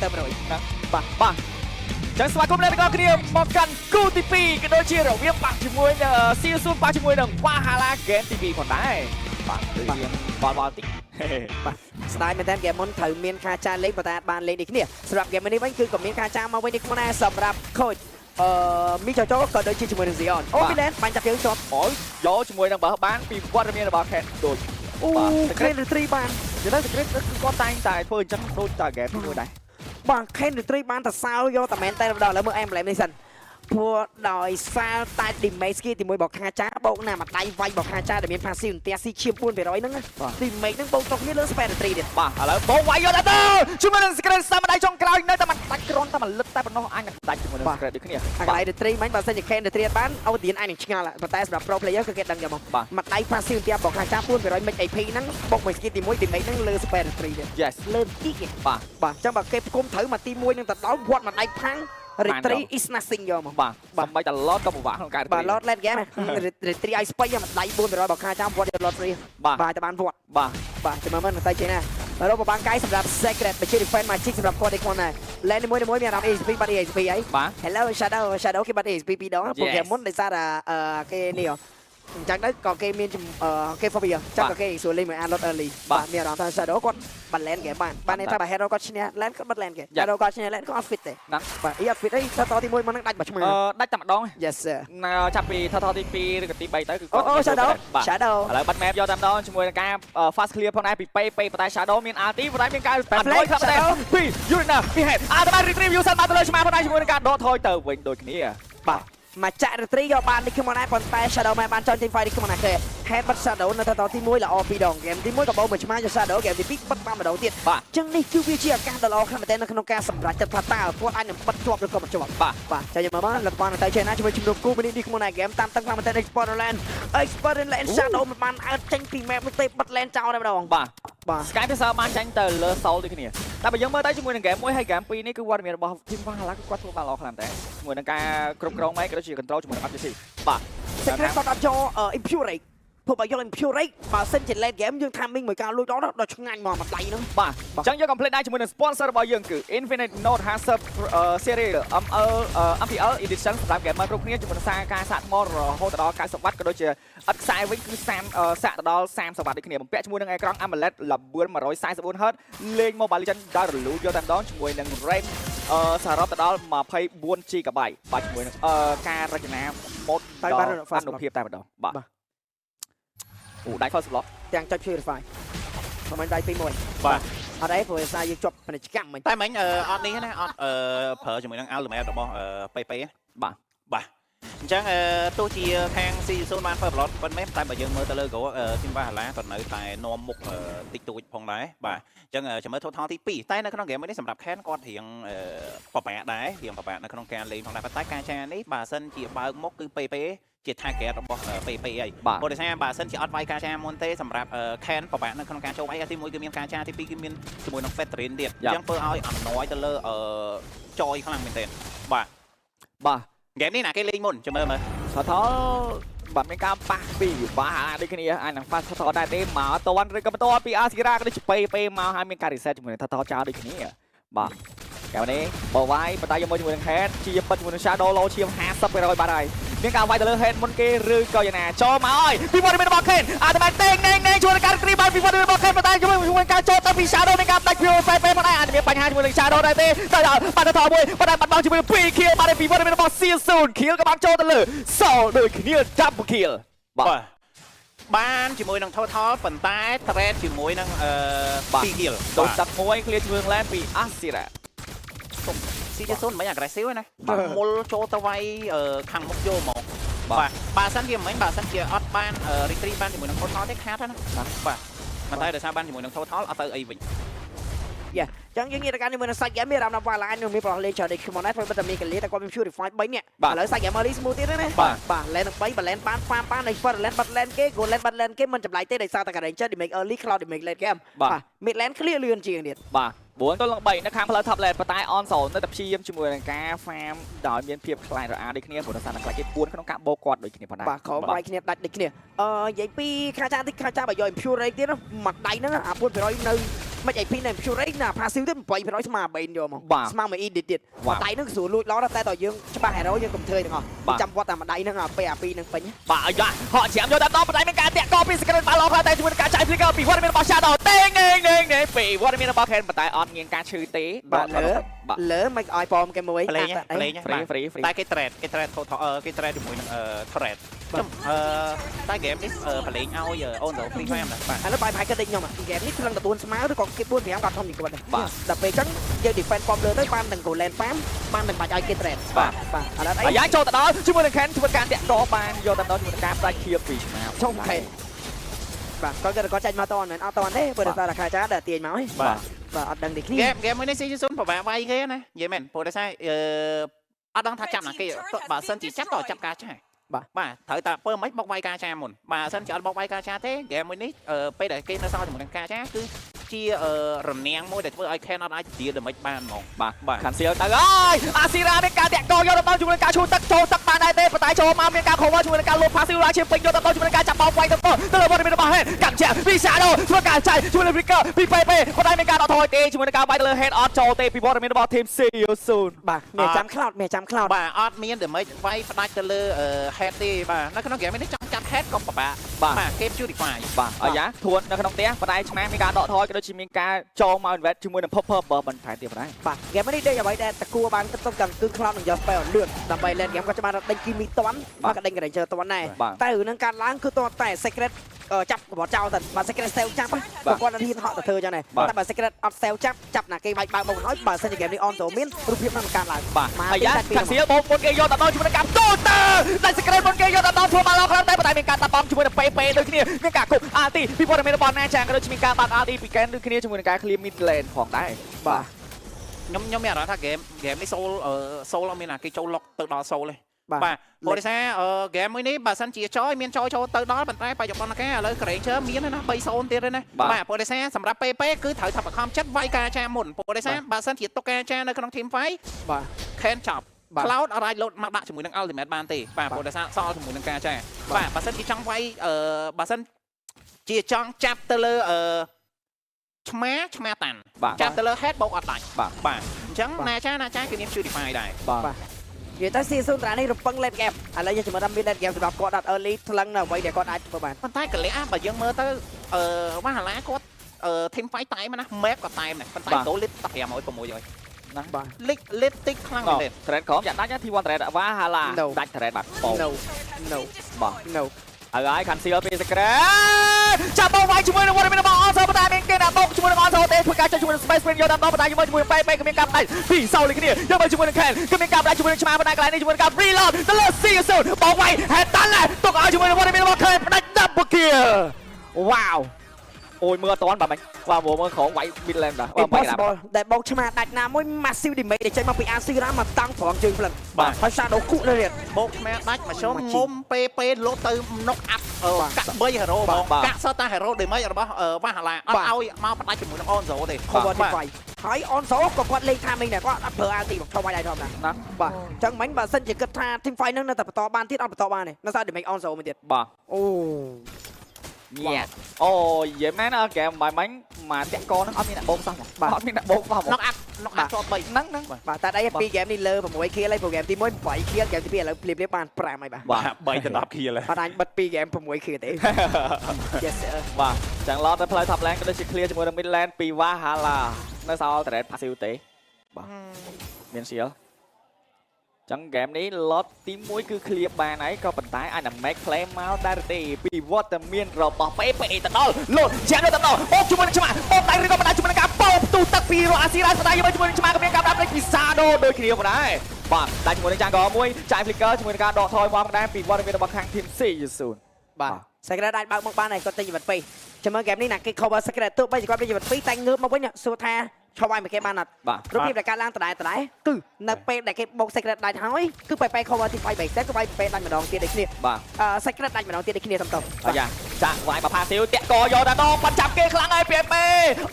ទៅ100ណាបាទចឹងស្វាគមន៍អ្នកទាំងអស់គ្នាមកកាន់គូទី2ក៏ដូចជារវាងបាក់ជាមួយស៊ីស៊ូនបាក់ជាមួយនឹងវ៉ាហាឡាហ្គេមទី2ផងដែរបាទបលតិចបាទស្ដាយមែនតើហ្គេមមុនត្រូវមានការចាលេងប៉ុន្តែបានលេងដូចគ្នាសម្រាប់ហ្គេមនេះវិញគឺក៏មានការចាមកវិញនេះខ្លួនដែរសម្រាប់ខូចមីចោចោក៏ដូចជាជាមួយនឹង Zion អូមីឡែនបាញ់ចាប់យើងជាប់អូយយកជាមួយនឹងបើបានពីវត្តមានរបស់ Ken ដូចអូ Ken Retreat បាននិយាយទៅ Secret គឺគាត់តែងតែធ្វើអញ្ចឹងដូចតែ game មួយដែរបាទ Ken Retreat បានតែសើយកតែមែនតែម្ដងឥឡូវមើល emblem នេះសិនព្រោះដោយសារតែ damage គេទីមួយបោកខាចាបោកណាមួយដៃវាយបោកខាចាដែលមាន passive ផ្ទះស៊ីឈាម 4% ហ្នឹង damage ហ្នឹងបោកចុះគ្នាលើ Spare 3 ទៀតបាទឥឡូវបោកវាយយកទៅជាមួយនឹង Secret សាមដៃចុងក្រោយនៅតែមិនដាច់គ្រាន់តែមួយលឹកតែប៉ុណ្ណោះអញនឹងដាច់ជាមួយនឹង Secret ដូចគ្នាអាកន្លែង Retreat មិញបើសិនជា Ken Retreat បានអូឌៀនអញនឹងឆ្ងល់ប៉ុន្តែសម្រាប់ pro player គឺគេដឹងយ៉ាងមកមួយដៃ passive ផ្ទះបោកខាចា 4% mix AP ហ្នឹងបោកមួយ skill ទី1 damage ហ្នឹងលើ Spare 3 ទៀត Yes លើទីគេបាទអញ្ចឹងបើគេផ្គុំត្រូវមកទី1នឹងទៅដល់វត្តមួយដៃផាំងRetreat is nothing យកមកបាទសំបីតែ lot ក៏ពិបាកក្នុងការ បាទ lot លេតហ្គេម Retreat ឲ្យស្ពេចមកដៃ 4% បោកខាចាំវត្តយក lot free បាទតែបានវត្តបាទចាំមើលទៅចេះណារកបបាំងកាយសម្រាប់ Secret បញ្ជា defend magic សម្រាប់គាត់ឯខ្លួនដែរ lane នីមួយៗមានអារម្មណ៍ ASP បាត់ ASP អី Hello Shadow គេបាត់ ASP ពីរដងព្រោះគេមុនដោយសារគេនេះអញ្ចឹងទៅក៏គេមានគេ phobia ចឹងក៏គេសួរលេងមួយ unlock early បាទមានអារម្មណ៍ថា Shadow គាត់បាត់ lane គេបានន័យថាបើ Hero គាត់ឈ្នះ lane គាត់បាត់ lane គេ Shadow គាត់ឈ្នះ lane គាត់អត់ fit ទេបាទអត់ fit អីតទី1មកនឹងដាច់បាត់ឈ្មោះដាច់តែម្ដង Yes sir ចាប់ពីថទី2ឬក៏ទី3ទៅគឺគាត់អូ Shadow ឥឡូវបាត់ map យកតែម្ដងជាមួយនឹងការ fast clear ផងដែរពីពេប៉ុន្តែ Shadow មាន ulti ប៉ុន្តែមានការបាត់លុយខ្លះដែរពី Yurina ពី head តែបាន retrieve user បានទៅលើឆ្មាផងដែរជាមួយនឹងការដកថយទៅវិញដូចគ្នាបាទមកចាក់ Retreat យកបាននេះខ្ញុំមកដែរប៉ុន្តែ Shadow មិនបានចង់ចេញ fight នេះខ្ញុំមកដែរ Head បាត់ Shadow នៅទៅទី1ល្អពីរដង game ទី1ក៏បោមួយឆ្មាយក Shadow game ទី2បាត់បានម្ដងទៀតអញ្ចឹងនេះគឺវាជាឱកាសដ៏ល្អខ្លាំងមែនទែននៅក្នុងការសម្រេចចិត្តថាតើគាត់អាចនឹងបិទជាប់ឬក៏មិនជាប់បាទចាំមើលមកលទ្ធផលទៅចេញណាជាមួយជំនួសគូមីនេះខ្ញុំមកដែរ game តាមតឹងខ្លាំងមែនទែន Expert Land Shadow មិនបានអើតចេញពី map នោះទេបិទ Land ចោលតែម្ដងបាទ Sky Tracer បានចាញ់ទៅលើ Soul ដូចគ្នាតែបើយើងមើលទៅជាមួយនឹង game 1ហើយ game 2នេះគឺវត្តមានរបស់ team Valhalla គឺគាត់ធ្វើបានល្អខ្លាំងតែជាមួយនឹងការគ្រប់គ្រងម៉េចក៏ដូចជា control ជាមួយនឹង objective បាទ Secret គាត់អត់យក impurate ព្រោះបើយក impurate បើសិនជា late game យើង timing មួយការលួចដល់ឆ្ងាញ់មកដៃហ្នឹងបាទអញ្ចឹងយើង complete ដែរជាមួយនឹង sponsor របស់យើងគឺ Infinite Note Hazard Series MPL Edition សម្រាប់ gamer គ្រប់គ្នាជាមួយនឹងការសាកថ្មរហូតដល់ 90W ក៏ដូចជាអត់ខ្សែវិញគឺសាកទៅដល់ 30W ដូចគ្នាបំពាក់ជាមួយនឹងអេក្រង់ AMOLED 144Hz លេង Mobile Legends ដល់រលូនយកតែម្ដងជាមួយនឹង RAM សរុបទៅដល់ 24GB បាទជាមួយនឹងការរចនា mode ដល់អនុភាពតែម្ដងបាទអូដៃ first block ទាំងចុច purify ប្រហែលដៃ2 1បាទអត់អីព្រោះសារយើងជាប់ពាណិជ្ជកម្មមិញតែមិញអត់នេះណាអត់ប្រើជាមួយនឹង ultimate របស់ PP បាទអញ្ចឹងទោះជាខាង C0 បានធ្វើ block ប៉ុន្មានតែបើយើងមើលទៅលើ goal team Valhalla ក៏នៅតែនាំមុខតិចតួចផងដែរបាទអញ្ចឹងចាំមើល total ទី2តែនៅក្នុង game នេះសម្រាប់ Ken គាត់រៀងបបាក់ដែររៀងបបាក់នៅក្នុងការលេងផងដែរប៉ុន្តែការចានេះបើសិនជាបើកមុខគឺ PP ជា target របស់ PP អីព្រោះដោយសារបើសិនជាអត់វាយការចាមុនទេសម្រាប់ Ken បបាក់នៅក្នុងការចូលវាយទី1គឺមានការចាទី2គឺមានជាមួយនឹង Federin ទៀតអញ្ចឹងធ្វើឲ្យអំណោយទៅលើចយខ្លាំងមែនទែនបាទហ្គេមនេះណាគេលេងមុនចាំមើលTotal បាទមានការប៉ះពីបាទដូចគ្នាអាចនឹង fast Total ដែរទេមកតន់ឬក៏បន្តពី Asira ក៏ដូចជាពេមកហើយមានការ reset ជាមួយនឹង Total ចោលដូចគ្នាបាទកែវនេះបើវាយបន្តយកមកជាមួយនឹង Head ជាពិតជាមួយនឹង Shadow low ឈាម 50% បាត់ហើយមានការវាយទៅលើ Head មុនគេឬក៏យ៉ាងណាចូលមកហើយពីវត្តមានរបស់ Ken អាតែបានតេងជួយនឹងការគ្រីបានពីវត្តមានរបស់ Ken បន្តជាមួយការចូលទៅពី Shadow មានការដាច់ពីពេមកដែរអាចមានបញ្ហាជាមួយនឹង Shadow ដែរទេតែបាត់ទៅមួយប៉ុន្តែបាត់បង់ជាមួយនឹង2 kill បានពីវត្តមានរបស់ C0 kill ក៏បានចូលទៅលើ Soul ដូចគ្នា double kill បាទបានជាមួយនឹង total ប៉ុន្តែ trade ជាមួយនឹង2 kill ដូច11 clear ជាមួយនឹង lane ពី Asira C0 មិន aggressive ទេណាមុលចូលទៅវាយខាងមុខយកហ្មងបាទបើសិនជាមិនបើសិនជាអត់បាន retrieve បានជាមួយនឹង total ទេខាតណាបាទប៉ុន្តែដោយសារបានជាមួយនឹង total អត់ទៅអីវិញយ៉ាចឹងយើងនិយាយទៅការជាមួយនឹង site game មានអារម្មណ៍ថា Valhalla នឹងមានប្រឡងលេងច្រើនដូចខ្ញុំដែរព្រោះតែមានកលៀតែគាត់មាន purify 3នាក់ឥឡូវ site game early smooth ទៀតណាបាទ lane 3 balance បាន farm បាន expert lane បាត់ lane គេ go lane បាត់ lane គេមិនចម្លែកទេដោយសារតែ ranger damage early cloud damage late game បាទ mid lane clear លឿនជាងទៀតបាទ4ទល់នឹង3នៅខាងផ្លូវ top lane ប៉ុន្តែ on zone នៅតែព្យាយាមជាមួយនឹងការ farm ដោយមានភាពខ្លាំងរអាដូចគ្នាព្រោះដោយសារតែខ្លាចគេពួនក្នុងការបោកគាត់ដូចគ្នាផងដែរបាទខំវាយគ្នាដាច់ដូចគ្នានិយាយពីខាចាតិចខាចាបើយក impure rate ទៀតមួយដៃហ្នឹងអា4%នៅ មិនឯពីនេះព្យូរ៉េណាផាស៊ីវទៅ8%ស្មើបេនយកមកស្មើមួយអ៊ីឌីទៀតដៃនឹងស្រួលលួចឡោតែតើយើងច្បាស់ហេរ៉ូយើងកុំធ្វើទាំងអស់ចាំវត្តតែម្ដាយហ្នឹងពេលអាពីរហ្នឹងពេញបាទអាយ៉ាហក់ច្រាមយកតាមដល់បណ្ដៃមានការតាក់កពីសក្រិតបាល់ឡោខ្លះតែជាមួយនឹងការចាយ flicker ពីវត្តមានរបស់ Shadow ទេងពីវត្តមានរបស់ Ken ប៉ុន្តែអត់មានការឈឺទេបាទលើមិនឲ្យប៉មគេមួយ ភ្លេង free តែគេ trade គេ trade គេ trade ជាមួយនឹងtrade តែហ្គេមនេះភ្លេងឲ្យអូនទៅ free fire ណាបាទឥឡូវបាយផៃក៏ដេញខ្ញុំហ្គេមនេះក្នុង14ស្មើឬក៏គេ4 5គាត់ធំជាងគាត់ដែរដល់ពេលអញ្ចឹងយើង defend ប៉មលើទៅបានទាំង goal lane farm បានទាំងបាច់ឲ្យគេ trade បាទឥឡូវអាយ៉ាចូលទៅដល់ជាមួយនឹង Ken ធ្វើការតាក់កបានយកទៅដល់ជាមួយនឹងការផ្ដាច់ឃៀបពីឆ្មាចុងខេបាទគាត់ចាញ់មកតអត់មែនអត់តទេព្រោះតែរាខាចាដែលទាញមកហីបាទអត់ដឹងទេគ្នាហ្គេមមួយនេះ season ប្រហែលវាយគេណានិយាយមែនព្រោះតែអត់ដឹងថាចាប់ណាគេបើសិនជាចាប់ក៏ចាប់ការចាបាទត្រូវតែពើមិនបុកវាយការចាមុនបើសិនជាអត់បុកវាយការចាទេហ្គេមមួយនេះពេលដែលគេនៅសល់ជាមួយនឹងការចាគឺជារនាំងមួយដែលធ្វើឲ្យ Ken អត់អាចជាdamage បានហ្មងបាទខានសៀលទៅហើយអាស៊ីរ៉ាមានការតាក់កយកទៅដល់ជាមួយនឹងការឈូទឹកចូលទឹកបានដែរទេប៉ុន្តែចូលមកមានការ cover ជាមួយនឹងការលោត passive ឡើងជាពេញយកទៅដល់ជាមួយនឹងការចាប់បោកវាយទៅលើវត្តមានរបស់ Head កាត់ជាពី Shadow ធ្វើការចាយជាមួយនឹង Flicker ពី PP ប៉ុន្តែមានការដកថយទេជាមួយនឹងការវាយទៅលើ Head អត់ចូលទេពីវត្តមានរបស់ Team See You Soon បាទមានចាំ cloud បាទអត់មាន damage វាយផ្ដាច់ទៅលើ Head ទេបាទនៅក្នុងហ្គេមនេះចង់ចាប់ Head ក៏ពិបាកបាទគេ purify បាទអាយ៉ាធួននៅក្នុងផ្ទះប៉ុន្តែឆ្មាមានការដកថយក៏ដូចជាមានការចូលមក invest ជាមួយនឹង Purple បន្ថែមទៀតដែរបាទហ្គេមនេះដូចអ្វីដែលតគួរបានគិតទៅទាំងគឺ cloud នឹងយក spell លឿនដើម្បី late game គាត់ច្បាស់ដេញគីមីតន់បាទក៏ដេញ Ranger តន់ដែរតែរឿងនឹងការឡើងគឺតតែ secret ចាប់បបចោលទៅបាទ secret sale ចាប់គាត់រៀនហក់ទៅធ្វើចឹងដែរតែបើ secret អត់ sale ចាប់ណាគេវាយបើមកហើយបើសិនជា game នេះ on ទៅមានរូបភាពនឹងការឡើងបាទអាយ៉ាខាងសៀលបងមុនគេយកទៅដល់ជាមួយនឹងការទូទៅតែ secret មុនគេយកទៅដល់ធ្វើបាល់ឡោខ្លាំងតែប៉ុន្តែមានការតាក់បំជាមួយនឹង PP ដូចគ្នាមានការគប់ RT ពីព័ត៌មានរបស់ណាចាក៏ដូចជាមានការបាត់ RT ពី Ken ដូចគ្នាជាមួយនឹងការ clear mid lane ផងដែរបាទខ្ញុំមានអារម្មណ៍ថាហ្គេមនេះ soul អត់មានណាគេចូល lock ទៅដល់ soul ទេបាទព្រោះថាហ្គេមមួយនេះបើសិនជាចយមានចយចូលទៅដល់ប៉ុន្តែបច្ចុប្បន្នកាឥឡូវ Granger មានណា 3-0 ទៀតទេណាបាទព្រោះថាសម្រាប់ PP គឺត្រូវថាបង្ខំចិត្តវាយការចាមុនព្រោះថាបើសិនជាទុកការចានៅក្នុង team fight បាទ Ken ចប់ Cloud អត់អាចលោតមកដាក់ជាមួយនឹង ultimate បានទេបាទព្រោះថាសល់ជាមួយនឹងការចាបាទបើសិនជាចង់វាយបើសិនជាចង់ចាប់ទៅលើឆ្មាតាន់ចាប់ទៅលើ head បោកអត់ដាច់បាទអញ្ចឹងណាចាគេមាន purify ដែរបាទនិយាយទៅស៊ីស៊ូនតានេះរំពឹង late game ឥឡូវយើងចាំមើលថាមាន late game សម្រាប់គាត់អត់ early ថ្លឹងនៅអ្វីដែលគាត់អាចធ្វើបានប៉ុន្តែកលៈបើយើងមើលទៅវ៉ាហាឡាគាត់ team fight តែណា map ក៏តែណាប៉ុន្តែដូលីត15ឲ្យ6ហើយណាបាទលិតតិចខ្លាំងមែនទេ trade ក្រុមយ៉ាដាច់ទី1 trade វ៉ាហាឡាដាច់ trade បាទបង no ហើយខានសៀលពីសក្រាចាប់បោកវាយជាមួយនឹងវត្តមានរបស់អនសូប៉ុន្តែមានគេដាក់បោកជាមួយនឹងអនសូទេធ្វើការចុចជាមួយនឹង space sprint យកដល់ប៉ុន្តែជាមួយជាមួយពេក៏មានការផ្ដាច់ពីសោលគ្នាយកមកជាមួយនឹង Ken ក៏មានការផ្ដាច់ជាមួយនឹងឆ្មាប៉ុន្តែកន្លែងនេះជាមួយនឹងការ reload ទៅលើ See You Soon បោកវាយហេតុតាន់ទុកឲ្យជាមួយនឹងវត្តមានរបស់ Ken ផ្ដាច់ double kill វ៉ាវអូយមើលអត់តាន់បាទមិញបាទមើលក្រុងវាយ mid lane បាទបាទដែលបោកឆ្មាដាច់ណាមួយ massive damage ដែលចេញមកពី Asira មកតាំងប្រងជើងផ្លឹងបាទហើយ Shadow គុកលើទៀតបោកឆ្មាដាច់មកជុំងុំពេលោតទៅនុកអាប់កាក់3 hero ហ្មងកាក់សតតែ hero damage របស់វ៉ាហាឡាអត់ឲ្យមកផ្ដាច់ជាមួយនឹង Onzo ទេបាទហើយ Onzo ក៏គាត់លេង timing ដែរគាត់អត់ប្រើ RT មកឈប់វាយដែរធម្មតាណាបាទអញ្ចឹងមិញបើសិនជាគិតថា team fight នឹងនៅតែបន្តបានទៀតអត់បន្តបានទេនៅសារ damage Onzo មួយទៀតបាទអូញ៉ាអូនិយាយមែនហ្គេមបាយមិញមកតាក់កហ្នឹងអត់មានអ្នកបោកសោះបាទអត់មានអ្នកបោកសោះnokអាប់ជាប់3ហ្នឹងបាទតែដៃពីហ្គេមនេះលើ6 kill ហើយប្រូហ្គេមទី1 8 kill ហ្គេមទី2ឥឡូវភ្លាមបាន5ហើយបាទ3ទៅ10 kill ហើយអត់អាចបិទ2ហ្គេម6 kill ទេ Yes sir បាទចឹងឡតទៅផ្លូវ top lane ក៏ដូចជា clear ជាមួយនឹង mid lane ពី Valhalla នៅសល់ trade passive ទេបាទមាន shield ចឹងហ្គេមនេះ lot ទី1គឺ clear បានហើយក៏ប៉ុន្តែអាចនឹង make play មកដែរទេពីវត្តមានរបស់ PP ទៅដល់លោតជាទៅដល់អូជាមួយនឹងឆ្មាអូដៃឬក៏បណ្ដាជាមួយនឹងការបោកផ្ទុះទឹកពីរអាស៊ីរ៉ាស្ដាយជាមួយនឹងឆ្មាក៏មានការដាក់ពី Shadow ដូចគ្នាមកដែរបាទតែជាមួយនឹងចាងកមួយចាយ flicker ជាមួយនឹងការដកថយមកដែរពីវត្តមានរបស់ខាង team See You Soon បាទ Secret អាចបើកមកបានហើយគាត់ទិញជីវិត2ចាំមើលហ្គេមនេះណាគេ cover Secret ទោះបីជាគាត់មានជីវិត2តែងើបមកវិញសួរថាឈប់ឲ្យមកគេបានអត់រូបភាពដែលកើតឡើងដដែលគឺនៅពេលដែលគេបោក secret ដាច់ហើយគឺបែប cover ទី5 base គឺបែបពេលដាច់ម្ដងទៀតដូចគ្នាបាទ secret ដាច់ម្ដងទៀតដូចគ្នាតំអាយ៉ាចាក់វាយបផាស៊ីវតាក់កយកដល់ដងបាត់ចាប់គេខ្លាំងហើយពីពេ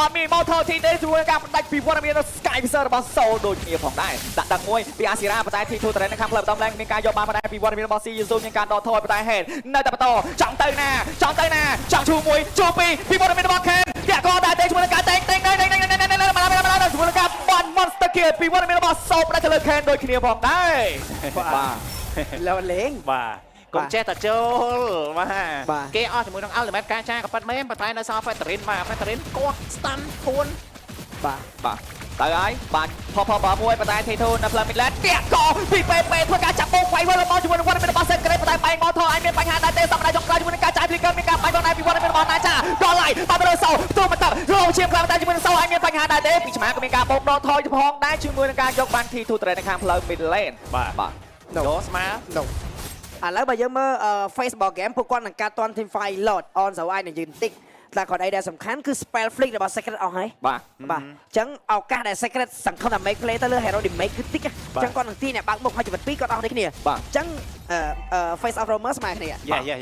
អត់មាន motor ទីទេជួយការដាច់ពីវត្តមាន Sky Visor របស់ Soul ដូចគ្នាផងដែរដាក់ទឹកមួយពី Asira ប៉ុន្តែ T2 Terrain នៅខាងផ្លូវដំឡើងមានការយកបានប៉ុន្តែពីវត្តមានរបស់ See You Soon មានការដកថយប៉ុន្តែ Head នៅតែបន្តចង់ទៅណាចង់ឈូមួយជួពីពីវត្តមានរបស់ Ken តា តាក់កដែរទេជាមួយនឹងការតែងមកជាមួយនឹងការបន Monster Kill ពីវត្តមានរបស់សោបដែលទៅលើ Can ដូចគ្នាផងដែរបាទ เราเลง បាទកុំចេះតែចូលបា បាទ ទគេអស់ជាមួយនឹង Ultimate ការចាក៏ប៉ិតមែនប៉ុន្តែនៅសល់ Factorin បាទ Factorin គាត់ stun ខ្លួន បាទ បាទទៅហើយបាទផមួយប៉ុន្តែធីធូនៅផ្លូវមីឡែតតាក់កពីពេធ្វើការចាប់បោកវាយវល់មកជាមួយនឹងវត្តមានរបស់ Secret ប៉ុន្តែបែងមកថឲ្យមានបញ្ហាដែរទេសម្រាប់ចុងក្រោយជាមួយនឹងការចាយភ្លីកើមានការបាញ់បងដែរពីវត្តមានរបស់ណាចាដល់ឡៃបាទទៅសោទូមកតារងជាខ្លាំងតែជាមួយនឹងសោឲ្យមានបញ្ហាដែរទេពីឆ្មាក៏មានការបោកដកថយផងដែរជាមួយនឹងការយកបានធីធូត្រេនៅខាងផ្លូវ mid lane បាទ យកស្មា no ឥឡូវបើយើងមើល Facebook game ពួកគាត់នឹងការតន់ team fight load on សៅអាយនឹងยืนតិចតែគាត់អីដែលសំខាន់គឺ spell flick របស់ Secret អស់ហើយ បាទ បាទអញ្ចឹងឱកាសដែល Secret សង្ឃឹមថា make play ទៅលើ hero damage គឺតិចអញ្ចឹងគាត់នឹងទីអ្នកបើកមុខឲ្យជីវិត2គាត់អស់ដូចគ្នាអញ្ចឹង face of roamer ស្មើគ្នា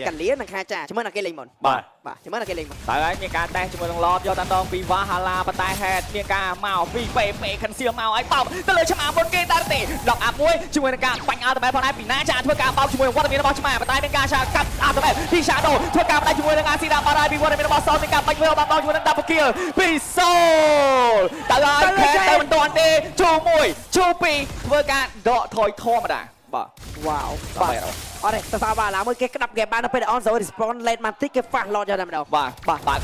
កលៀននឹងខាចាជាមួយនឹងគេលេងមុនបាទជាមួយនឹងគេលេងមុន តើហើយមានការតេស្តជាមួយនឹងឡតយកតាំងពីវ៉ាហាឡាប៉ុន្តែហេតមានការមកពីពេខានសៀមមកឲ្យបោកទៅលើឆ្មាមុនគេដែរទេឡកអាប់មួយជាមួយនឹងការបាញ់អល់តមែផងដែរពីណាចាធ្វើការបោកជាមួយវត្តមានរបស់ឆ្មាប៉ុន្តែមានការឆាកាត់អល់តមែពី Shadow ធ្វើការផ្ដាច់ជាមួយនឹងអាស៊ីដាបារ៉ៃពីវត្តមានរបស់សោមានការបាញ់វាបាក់ជាមួយនឹង Double Kill ពីសូលតើហើយខេតទៅមិនទាន់ទេជួ1ជួ2ធ្វើការដកថយធម្មតាបាទ វ៉ាវបាទអត់ទេទៅសាបាឡាមួយគេក្តាប់គេបានទៅពេល on zone respawn late មកតិចគេ fast load យកតែម្ដង បាទ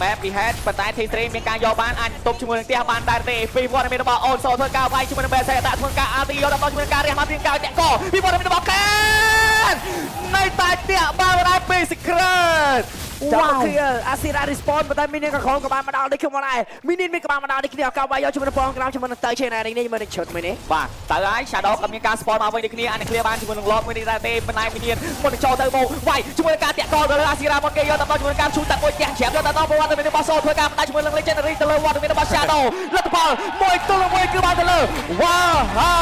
បែបពី head ប៉ុន្តែ T3 មានការយកបានអាចទប់ជាមួយនឹងផ្ទះបានដែរទេពីវត្តមានរបស់ on zone ធ្វើការវាយជាមួយនឹង BSC តាធ្វើការ RT យកដល់ជាមួយនឹងការរះមកពីការតាក់កពីវត្តមានរបស់កាននៅតែតាក់បានដែរពី Secret ចាំមក clear អាស៊ីរ៉ា respawn ប៉ុន្តែមីនីក៏ខំក៏បានមកដល់ដូចខ្ញុំដែរមីនីមានក៏បានមកដល់ដូចគ្នាកោបាយយកជាមួយនឹងផងក្រោមជាមួយនឹងទៅឆេណានេះជាមួយនឹងឈុតមួយនេះ បាទតើហើយ Shadow ក៏មានការ spawn មកវិញដូចគ្នាអាចនឹង clear បានជាមួយនឹង Lord មួយនេះដែរទេប៉ុន្តែមីនីមុននឹងចូលទៅមកវាយជាមួយនឹងការតាក់កទៅលើអាស៊ីរ៉ាមកគេយកដល់ជាមួយនឹងការឈូតតាក់មួយទាំងជ្រាបយកដល់វត្តមានរបស់ Soul ធ្វើការផ្ដាច់ជាមួយនឹង Legendary ទៅលើវត្តមានរបស់ Shadow លទ្ធផល1-1គឺបានទៅលើ Valhalla